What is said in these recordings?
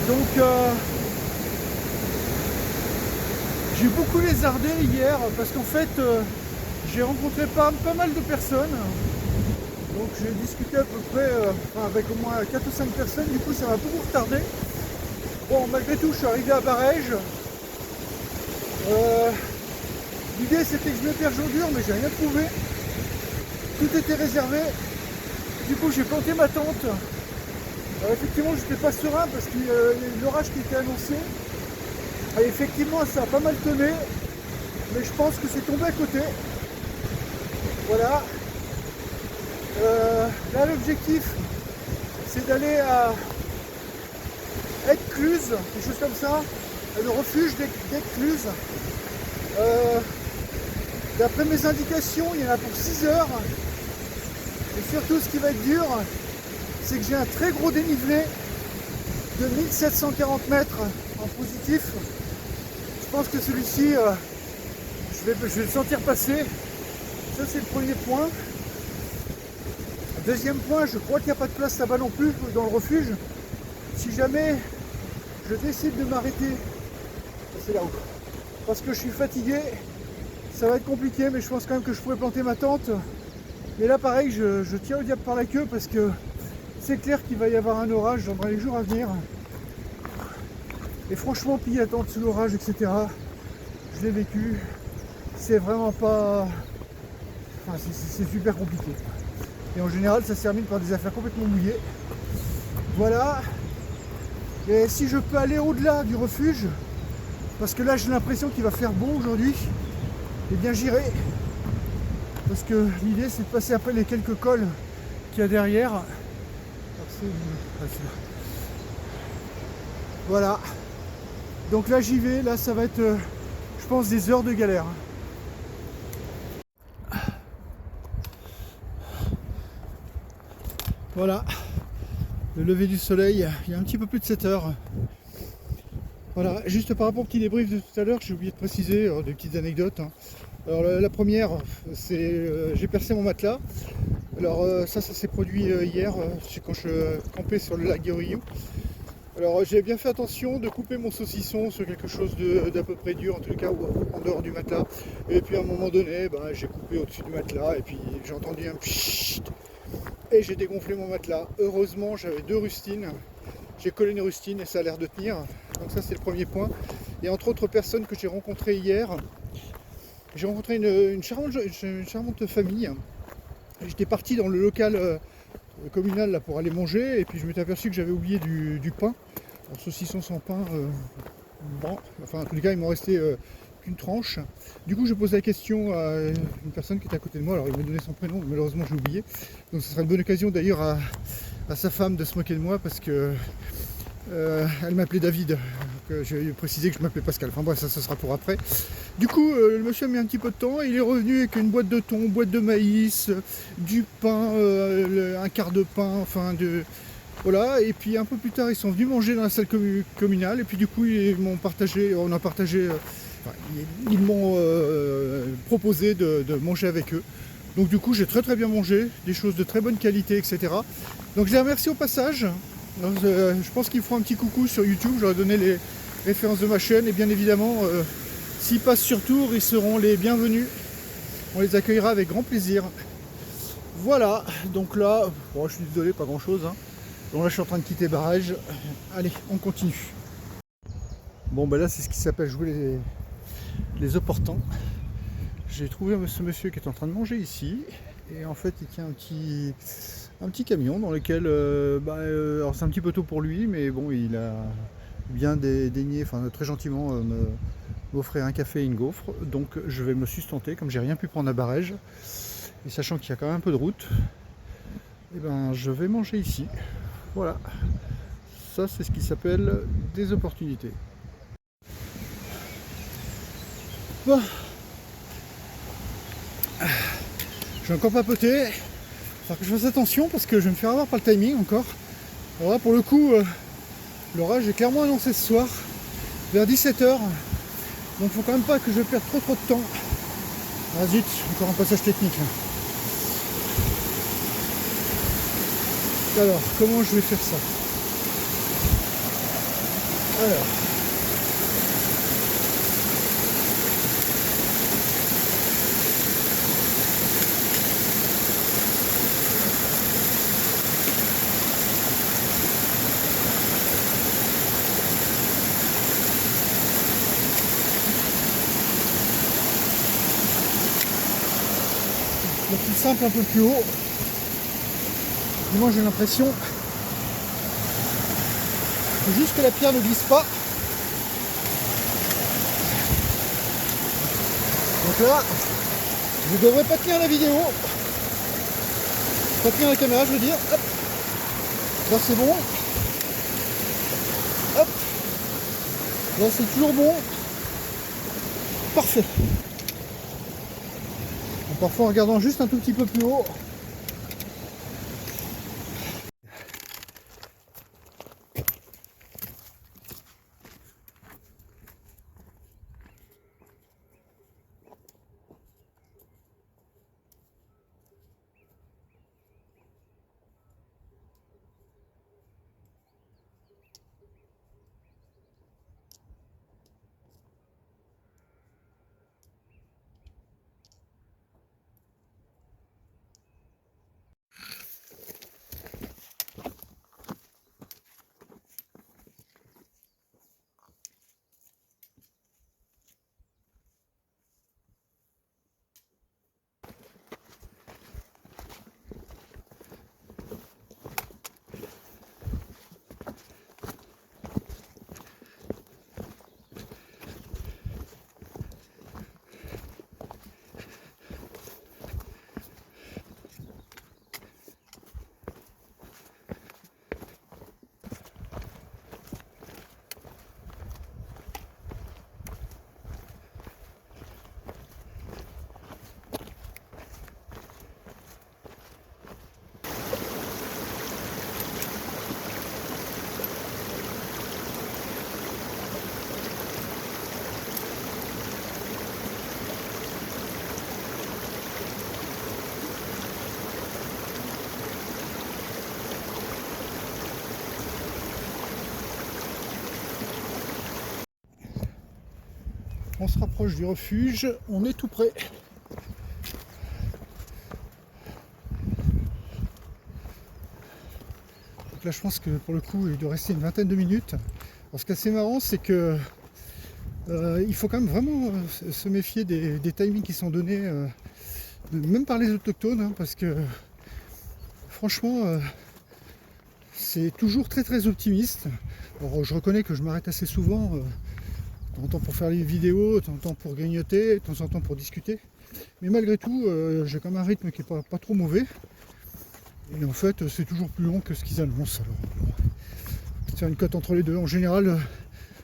Donc j'ai beaucoup lézardé hier parce qu'en fait j'ai rencontré pas mal de personnes. Donc j'ai discuté à peu près avec au moins 4 ou 5 personnes, du coup ça m'a beaucoup retardé. Bon, malgré tout je suis arrivé à Barège. L'idée c'était que je m'héberge au dur mais j'ai rien trouvé. Tout était réservé. Du coup j'ai planté ma tente. Effectivement j'étais pas serein parce qu'il y a l'orage qui était annoncé. Et effectivement ça a pas mal tourné, mais je pense que c'est tombé à côté. Voilà. Là l'objectif c'est d'aller à Écluse, quelque chose comme ça, le refuge d'Écluse. D'après mes indications, il y en a pour 6 heures. Et surtout ce qui va être dur, c'est que j'ai un très gros dénivelé de 1740 mètres en positif. Je pense que celui-ci, je vais le sentir passer. Ça c'est le premier point. Deuxième point, je crois qu'il n'y a pas de place là-bas non plus dans le refuge. Si jamais je décide de m'arrêter, c'est là-haut, parce que je suis fatigué, ça va être compliqué, mais je pense quand même que je pourrais planter ma tente. Mais là pareil, je tiens le diable par la queue parce que c'est clair qu'il va y avoir un orage dans les jours à venir. Et franchement, piller la tente sous l'orage, etc., je l'ai vécu, c'est vraiment pas... Enfin, c'est super compliqué. Et en général, ça se termine par des affaires complètement mouillées. Voilà. Et si je peux aller au-delà du refuge, parce que là j'ai l'impression qu'il va faire beau aujourd'hui, eh bien j'irai. Parce que l'idée c'est de passer après les quelques cols qu'il y a derrière. Voilà. Donc là j'y vais, là ça va être, je pense, des heures de galère. Voilà. Le lever du soleil, il y a un petit peu plus de 7 heures. Voilà, juste par rapport au petit débrief de tout à l'heure, j'ai oublié de préciser des petites anecdotes. Alors la première, c'est j'ai percé mon matelas. Alors ça s'est produit hier, quand je campais sur le lac Guérillou. Alors j'ai bien fait attention de couper mon saucisson sur quelque chose d'à peu près dur, en tout cas en dehors du matelas. Et puis à un moment donné, j'ai coupé au-dessus du matelas et puis j'ai entendu un pchit et j'ai dégonflé mon matelas. Heureusement j'avais 2 rustines. J'ai collé une rustine et ça a l'air de tenir. Donc ça c'est le premier point. Et entre autres personnes que j'ai rencontrées hier, j'ai rencontré une charmante famille. J'étais parti dans le local communal là, pour aller manger et puis je m'étais aperçu que j'avais oublié du pain. Alors saucisson sans pain, bon, enfin en tous les cas il m'en restait qu'une tranche. Du coup je posais la question à une personne qui était à côté de moi, alors il m'a donné son prénom, malheureusement j'ai oublié. Donc ce sera une bonne occasion d'ailleurs à sa femme de se moquer de moi parce que elle m'appelait David, j'ai précisé que je m'appelais Pascal, enfin bref ça sera pour après. Du coup le monsieur a mis un petit peu de temps et il est revenu avec une boîte de thon, boîte de maïs, du pain, un quart de pain, enfin voilà, et puis un peu plus tard ils sont venus manger dans la salle communale et puis du coup ils m'ont partagé, ils m'ont proposé de manger avec eux. Donc du coup j'ai très bien mangé, des choses de très bonne qualité, etc. Donc je les remercie au passage. Alors, je pense qu'ils feront un petit coucou sur YouTube, je leur ai donné les références de ma chaîne et bien évidemment s'ils passent sur Tours, ils seront les bienvenus. On les accueillera avec grand plaisir. Voilà, donc là, bon, je suis désolé, pas grand chose. Donc là je suis en train de quitter Barège. Allez, on continue. Bon là c'est ce qui s'appelle jouer les opportuns. J'ai trouvé ce monsieur qui est en train de manger ici. Et en fait il tient un petit camion dans lequel, alors c'est un petit peu tôt pour lui, mais bon il a bien daigné, enfin très gentiment m'offrir un café et une gaufre. Donc je vais me sustenter, comme j'ai rien pu prendre à Barège, et sachant qu'il y a quand même un peu de route, et je vais manger ici. Voilà, ça c'est ce qui s'appelle des opportunités. Bon, j'ai encore papoté. Il faut que je fasse attention parce que je vais me faire avoir par le timing encore. Alors là pour le coup, l'orage est clairement annoncé ce soir, vers 17 h. Donc faut quand même pas que je perde trop de temps. Ah zut, encore un passage technique là. Alors, comment je vais faire ça? Alors. Le plus simple un peu plus haut. Du moins j'ai l'impression que juste que la pierre ne glisse pas. Donc là, je ne devrais pas tenir la vidéo. Pas tenir la caméra, je veux dire. Hop. Là c'est bon. Hop. Là c'est toujours bon. Parfait. Donc, parfois en regardant juste un tout petit peu plus haut. On se rapproche du refuge, on est tout près. Donc là je pense que pour le coup il doit rester une vingtaine de minutes. Alors, ce qui est assez marrant c'est que il faut quand même vraiment se méfier des timings qui sont donnés, même par les autochtones, hein, parce que franchement c'est toujours très très optimiste. Alors je reconnais que je m'arrête assez souvent. De temps en temps pour faire les vidéos, de temps en temps pour grignoter, de temps en temps pour discuter. Mais malgré tout, j'ai quand même un rythme qui n'est pas trop mauvais. Et en fait, c'est toujours plus long que ce qu'ils annoncent. Alors, bon, faire une cote entre les deux. En général,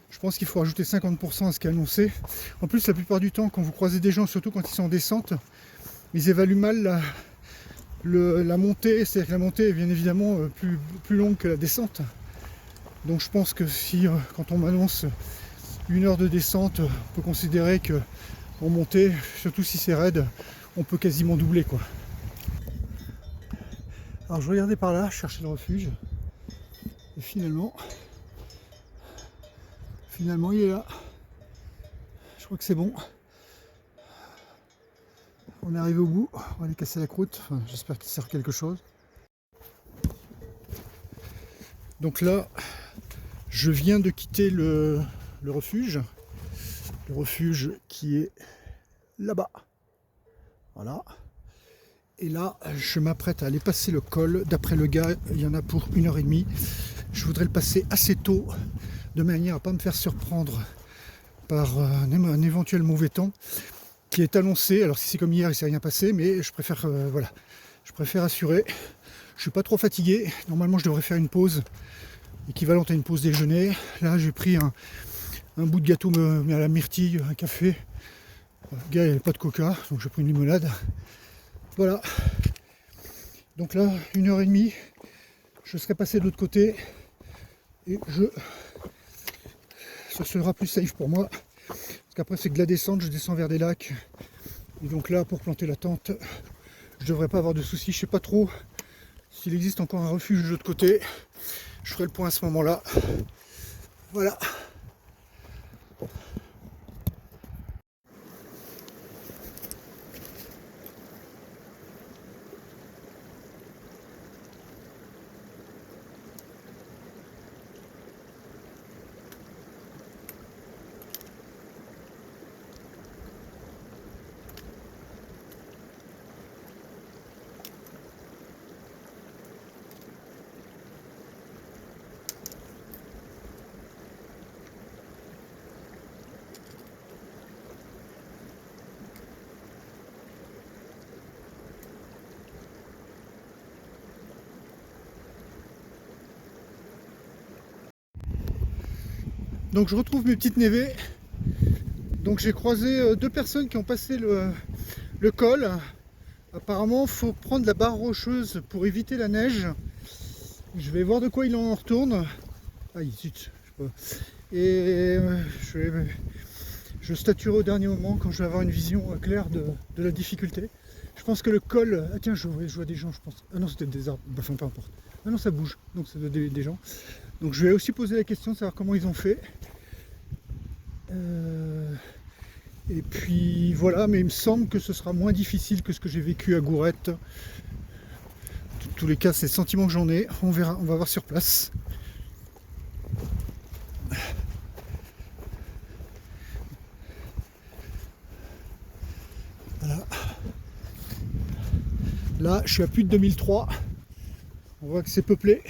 je pense qu'il faut rajouter 50% à ce qui est annoncé. En plus, la plupart du temps, quand vous croisez des gens, surtout quand ils sont en descente, ils évaluent mal la montée. C'est-à-dire que la montée est bien évidemment plus longue que la descente. Donc je pense que si, quand on m'annonce 1 heure de descente, on peut considérer que en montée, surtout si c'est raide, on peut quasiment doubler quoi. Alors je regardais par là, je cherchais le refuge, et finalement il est là. Je crois que c'est bon. On est arrivé au bout, on va aller casser la croûte, enfin, j'espère qu'il sert à quelque chose. Donc là, je viens de quitter le refuge qui est là-bas. Voilà. Et là, je m'apprête à aller passer le col. D'après le gars, il y en a pour 1h30. Je voudrais le passer assez tôt, de manière à ne pas me faire surprendre par un éventuel mauvais temps qui est annoncé. Alors si c'est comme hier, il ne s'est rien passé, mais je préfère, voilà, je préfère assurer. Je suis pas trop fatigué. Normalement, je devrais faire une pause équivalente à une pause déjeuner. Là, j'ai pris un bout de gâteau mais à la myrtille, un café. Le gars, il n'y avait pas de coca, donc j'ai pris une limonade. Voilà. Donc là, 1h30, je serai passé de l'autre côté et ce sera plus safe pour moi. Parce qu'après, c'est que de la descente, je descends vers des lacs. Et donc là, pour planter la tente, je devrais pas avoir de soucis. Je sais pas trop s'il existe encore un refuge de l'autre côté. Je ferai le point à ce moment-là. Voilà. Donc je retrouve mes petites névées. Donc j'ai croisé deux personnes qui ont passé le col. Apparemment, il faut prendre la barre rocheuse pour éviter la neige. Je vais voir de quoi il en retourne. Ah, zut, je sais pas. Et je statuerai au dernier moment quand je vais avoir une vision claire de la difficulté. Je pense que le col... Ah tiens, je vois des gens, je pense. Ah non, c'était des arbres. Enfin, peu importe. Ah non, ça bouge. Donc c'est des gens. Donc je vais aussi poser la question de savoir comment ils ont fait. Et puis voilà, mais il me semble que ce sera moins difficile que ce que j'ai vécu à Gourette. En tous les cas, c'est le sentiment que j'en ai. On verra, on va voir sur place. Voilà. Là, je suis à plus de 2003. On voit que c'est peuplé.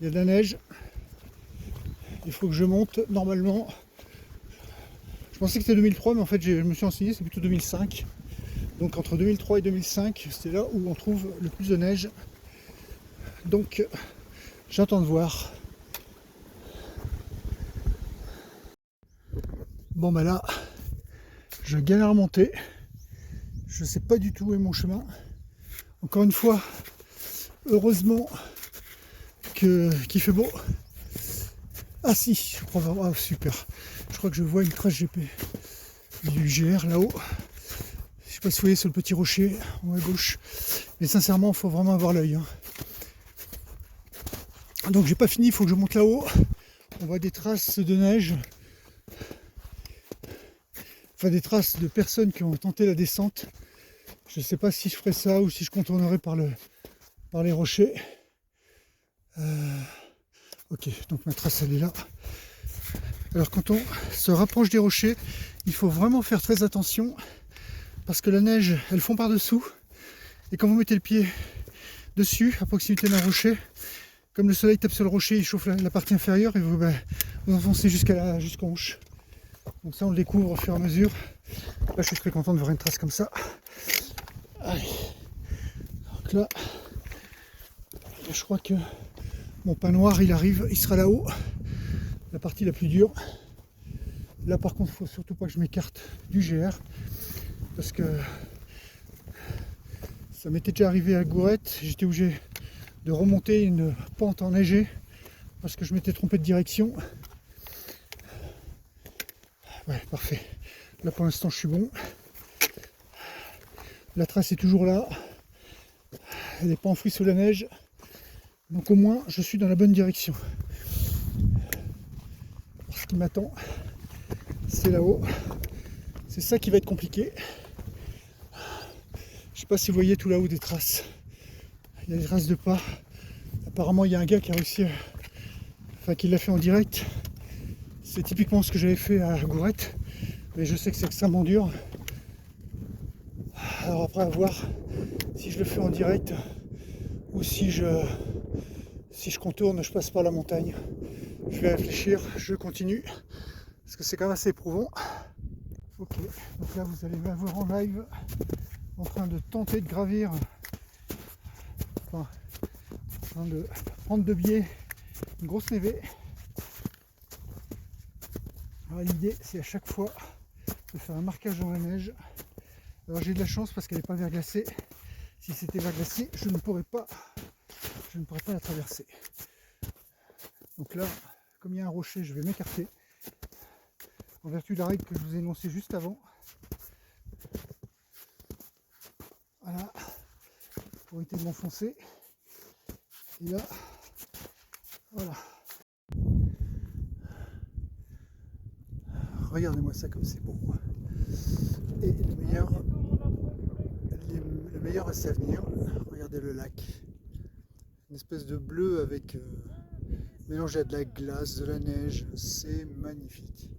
Il y a de la neige. Il faut que je monte normalement. Je pensais que c'était 2003, mais en fait, je me suis renseigné, c'est plutôt 2005. Donc entre 2003 et 2005, c'est là où on trouve le plus de neige. Donc, j'attends de voir. Bon, bah là, je galère à monter. Je sais pas du tout où est mon chemin. Encore une fois, heureusement qu'il fait beau. Ah si, je crois vraiment. Ah, super. Je crois que je vois une trace GP du GR là-haut. Je sais pas si vous voyez sur le petit rocher en haut à gauche. Mais sincèrement, il faut vraiment avoir l'œil. Donc j'ai pas fini, il faut que je monte là-haut. On voit des traces de neige. Enfin des traces de personnes qui ont tenté la descente. Je ne sais pas si je ferai ça ou si je contournerai par les rochers. Ok, donc ma trace elle est là. Alors quand on se rapproche des rochers, il faut vraiment faire très attention parce que la neige, elle fond par-dessous. Et quand vous mettez le pied dessus, à proximité d'un rocher, comme le soleil tape sur le rocher, il chauffe la partie inférieure et vous enfoncez jusqu'aux hanches. Donc ça on le découvre au fur et à mesure. Là je suis très content de voir une trace comme ça. Allez. Donc là, je crois que mon pain noir il arrive, il sera là-haut. La partie la plus dure. Là par contre il faut surtout pas que je m'écarte du GR parce que ça m'était déjà arrivé à Gourette, j'étais obligé de remonter une pente enneigée parce que je m'étais trompé de direction. Ouais, parfait. Là pour l'instant je suis bon. La trace est toujours là. Elle n'est pas enfouie sous la neige. Donc au moins je suis dans la bonne direction. Alors, ce qui m'attend, c'est là-haut. C'est ça qui va être compliqué. Je sais pas si vous voyez tout là-haut des traces. Il y a des traces de pas. Apparemment il y a un gars qui a réussi enfin qui l'a fait en direct. C'est typiquement ce que j'avais fait à Gourette. Mais je sais que c'est extrêmement dur. Alors après à voir si je le fais en direct ou si je contourne, je passe par la montagne. Je vais réfléchir, je continue. Parce que c'est quand même assez éprouvant. Ok, donc là vous allez me voir en live en train de tenter de gravir, enfin en train de prendre de biais une grosse névée. Alors l'idée c'est à chaque fois de faire un marquage dans la neige. Alors j'ai de la chance parce qu'elle n'est pas verglacée. Si c'était verglacé, je ne pourrais pas la traverser. Donc là, comme il y a un rocher, je vais m'écarter. En vertu de la règle que je vous ai énoncée juste avant. Voilà. Pour éviter de m'enfoncer. Et là, voilà. Regardez-moi ça comme c'est beau. Et le meilleur c'est à venir. Regardez le lac. Une espèce de bleu avec mélangé à de la glace, de la neige. C'est magnifique.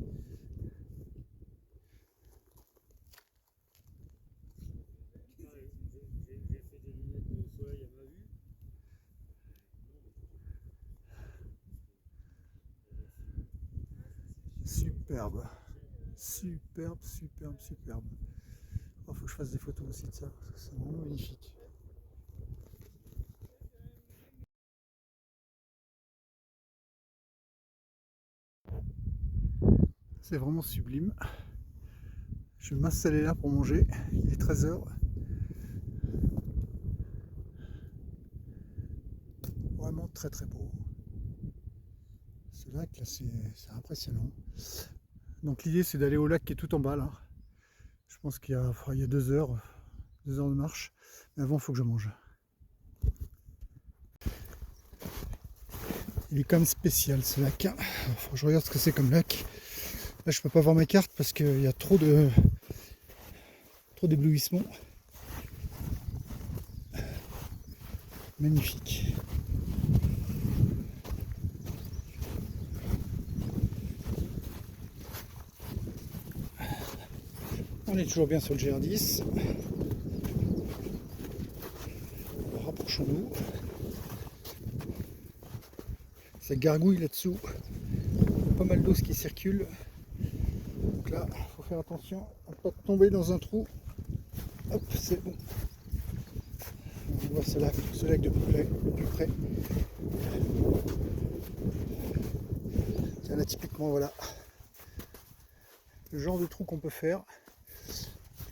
Superbe. Superbe, superbe, superbe. Il faut que je fasse des photos aussi de ça. C'est vraiment magnifique. C'est vraiment sublime. Je vais m'installer là pour manger. Il est 13 h. Vraiment très très beau. Ce lac là, c'est impressionnant. Donc l'idée c'est d'aller au lac qui est tout en bas là. Je pense qu'il y a 2 heures de marche. Mais avant il faut que je mange. Il est quand même spécial ce lac. Faut que je regarde ce que c'est comme lac. Là je peux pas voir ma carte parce qu'il y a trop d'éblouissement. Magnifique. On est toujours bien sur le GR10. Rapprochons-nous. Ça gargouille là-dessous. Il y a pas mal d'eau qui circule. Donc là, il faut faire attention à ne pas tomber dans un trou. Hop, c'est bon. On voit ce lac de plus près. Tiens, là, typiquement, voilà. Le genre de trou qu'on peut faire.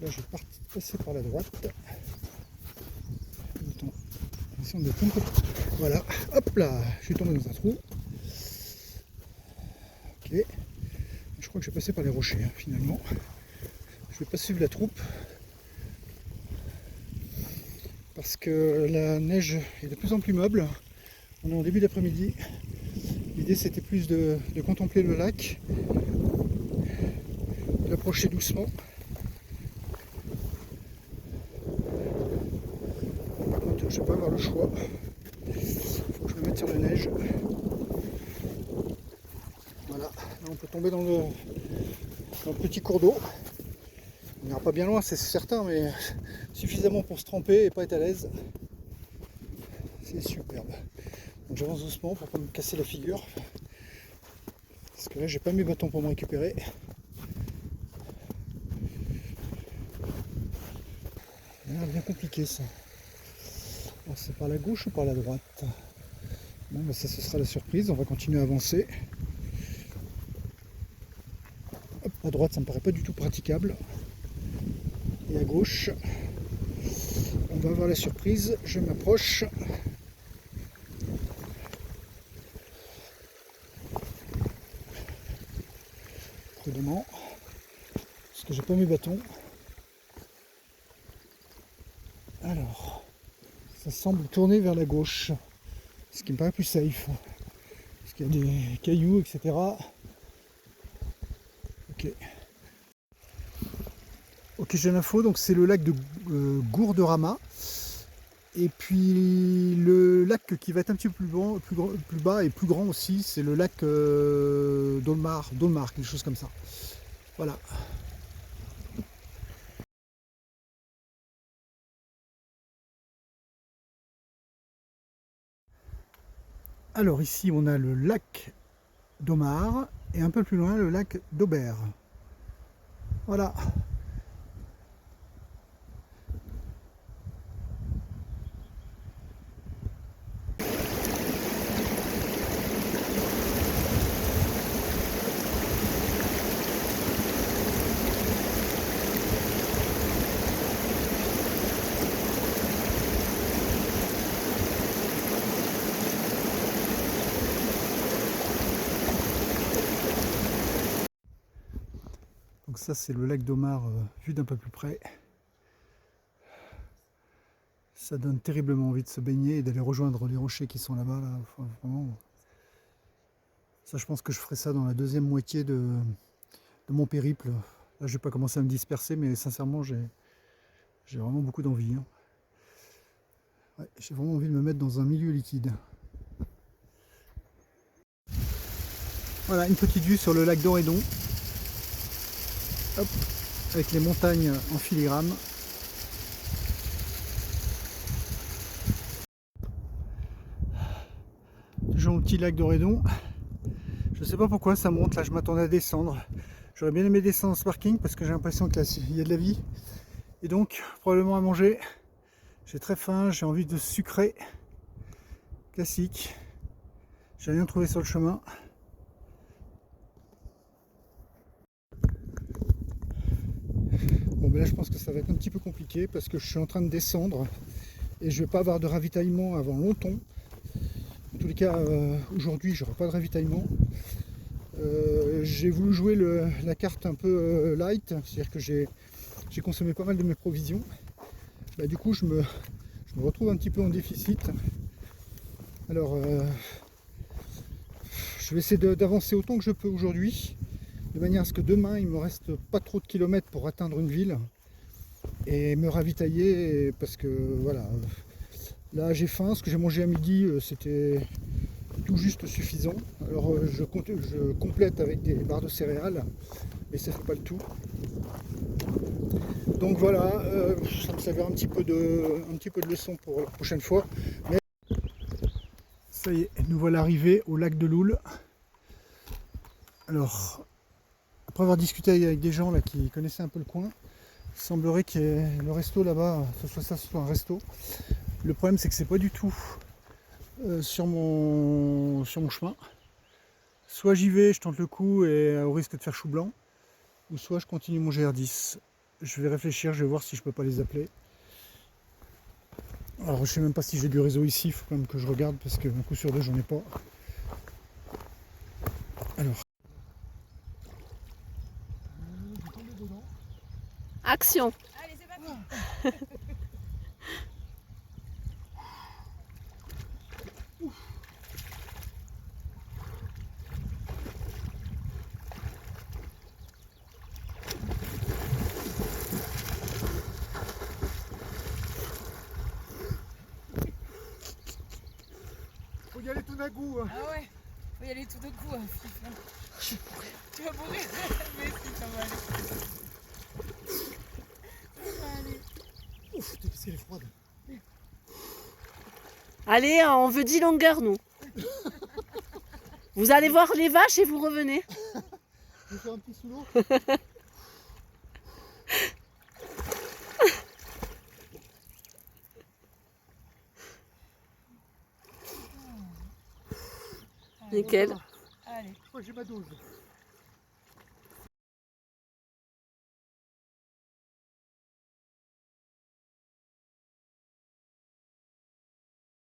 Là, je vais passer par la droite. Voilà, hop là, je suis tombé dans un trou. Ok, je crois que je vais passer par les rochers finalement. Je vais pas suivre la troupe parce que la neige est de plus en plus meuble. On est en début d'après-midi. L'idée c'était plus de contempler le lac, d'approcher doucement. Je vais pas avoir le choix. Faut que je me mette sur la neige. Voilà, là on peut tomber dans le petit cours d'eau. On n'ira pas bien loin, c'est certain, mais suffisamment pour se tremper et pas être à l'aise. C'est superbe. Donc j'avance doucement pour pas me casser la figure. Parce que là j'ai pas mes bâtons pour me récupérer. Ça a l'air bien compliqué ça. Alors, c'est par la gauche ou par la droite? Bon, bah ça ce sera la surprise, on va continuer à avancer. Hop, à droite ça me paraît pas du tout praticable. Et à gauche, on va avoir la surprise, je m'approche. Prudemment, parce que j'ai pas mes bâtons. Alors, ça semble tourner vers la gauche, ce qui me paraît plus safe, parce qu'il y a des cailloux, etc. Ok, j'ai l'info, donc c'est le lac de Gourderamat. Et puis le lac qui va être un petit peu plus bas et plus grand aussi, c'est le lac Dolmar, quelque chose comme ça. Voilà. Alors ici on a le lac d'Omar et un peu plus loin le lac d'Aubert. Voilà. Donc ça c'est le lac d'Omar vu d'un peu plus près. Ça donne terriblement envie de se baigner et d'aller rejoindre les rochers qui sont là-bas. Là. Enfin, vraiment. Ça je pense que je ferai ça dans la deuxième moitié de mon périple. Là je vais pas commencer à me disperser, mais sincèrement j'ai vraiment beaucoup d'envie. Hein. Ouais, j'ai vraiment envie de me mettre dans un milieu liquide. Voilà, une petite vue sur le lac d'Orédon. Hop, avec les montagnes en filigrane. Toujours un petit lac d'Orédon. Je sais pas pourquoi ça monte, là je m'attendais à descendre. J'aurais bien aimé descendre ce parking parce que j'ai l'impression qu'il y a de la vie. Et donc, probablement à manger. J'ai très faim, j'ai envie de sucré. Classique. J'ai rien trouvé sur le chemin. mais là je pense que ça va être un petit peu compliqué parce que je suis en train de descendre et je vais pas avoir de ravitaillement avant longtemps. En tous les cas, aujourd'hui j'aurai pas de ravitaillement. J'ai voulu jouer la carte un peu light, c'est-à-dire que j'ai consommé pas mal de mes provisions. Bah, du coup je me retrouve un petit peu en déficit. Alors je vais essayer d'avancer autant que je peux aujourd'hui, de manière à ce que demain il me reste pas trop de kilomètres pour atteindre une ville et me ravitailler, parce que voilà, là j'ai faim, ce que j'ai mangé à midi c'était tout juste suffisant. Alors je complète avec des barres de céréales, mais ça fait pas le tout. Donc voilà, ça me servira un petit peu de leçon pour la prochaine fois. Mais ça y est, nous voilà arrivés au lac de Loul. Alors, après avoir discuté avec des gens là qui connaissaient un peu le coin, il semblerait que le resto là-bas, ce soit un resto. Le problème c'est que c'est pas du tout sur mon chemin. Soit j'y vais, je tente le coup et au risque de faire chou blanc, ou soit je continue mon GR10. Je vais réfléchir, je vais voir si je peux pas les appeler. Alors je sais même pas si j'ai du réseau ici, il faut quand même que je regarde parce que un coup sur deux j'en ai pas. Alors. Action. Allez, c'est parti. Faut y aller tout d'un coup. Ah ouais, faut y aller tout d'un coup. Tu vas mourir. Mais si, ça va aller. Ça va aller. Ouf, parce qu'elle est froide. Allez, on veut 10 longueurs, nous. Vous allez voir les vaches et vous revenez. Je vais faire un petit sous l'eau. Nickel. Allez. Moi j'ai ma dose.